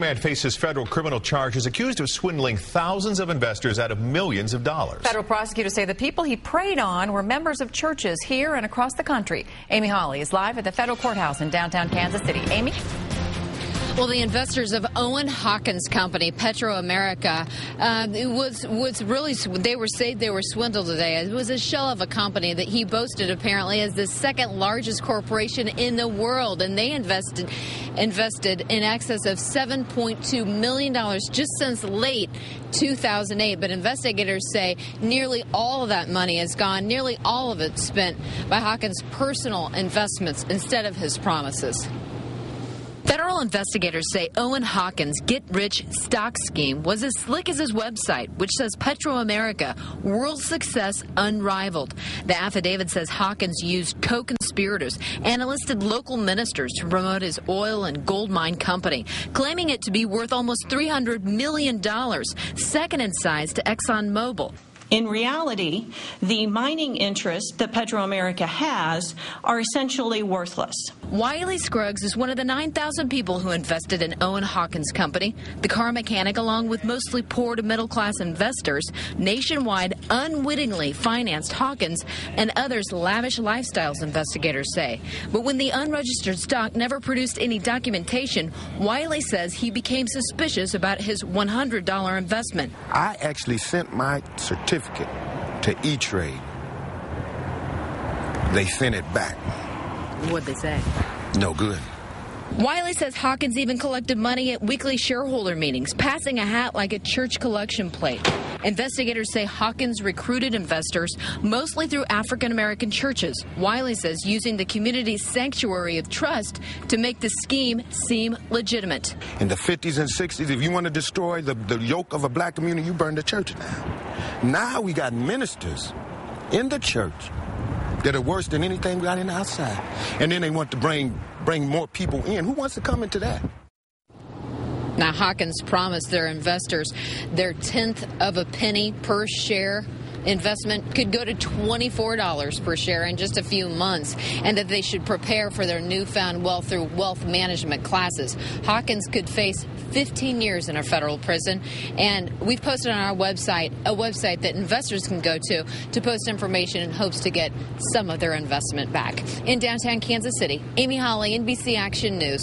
Man faces federal criminal charges accused of swindling thousands of investors out of millions of dollars. Federal prosecutors say the people he preyed on were members of churches here and across the country. Amy Hawley is live at the federal courthouse in downtown Kansas City. Amy? Well, the investors of Owen Hawkins' company, Petro America, they were swindled today. It was a shell of a company that he boasted apparently as the second largest corporation in the world, and they invested in excess of $7.2 million just since late 2008. But investigators say nearly all of that money is gone, nearly all of it spent by Hawkins' personal investments instead of his promises. Federal investigators say Owen Hawkins' get-rich stock scheme was as slick as his website, which says Petro America, world success unrivaled. The affidavit says Hawkins used co-conspirators and enlisted local ministers to promote his oil and gold mine company, claiming it to be worth almost $300 million, second in size to ExxonMobil. In reality, the mining interests that Petro America has are essentially worthless. Wiley Scruggs is one of the 9,000 people who invested in Owen Hawkins' company. The car mechanic, along with mostly poor to middle-class investors, nationwide unwittingly financed Hawkins and others' lavish lifestyles, investigators say. But when the unregistered stock never produced any documentation, Wiley says he became suspicious about his $100 investment. I actually sent my certificate to E-Trade. They sent it back. What'd they say? No good. Wiley says Hawkins even collected money at weekly shareholder meetings, passing a hat like a church collection plate. Investigators say Hawkins recruited investors mostly through African-American churches. Wiley says using the community's sanctuary of trust to make the scheme seem legitimate. In the 50s and 60s, if you want to destroy the yoke of a black community, you burn the church down. Now we got ministers in the church that are worse than anything we got in the outside. And then they want to bring more people in. Who wants to come into that? Now, Hawkins promised their investors their 1/10 of a penny per share investment could go to $24 per share in just a few months, and that they should prepare for their newfound wealth through wealth management classes. Hawkins could face 15 years in a federal prison, and we've posted on our website a website that investors can go to post information in hopes to get some of their investment back. In downtown Kansas City, Amy Hawley, NBC Action News.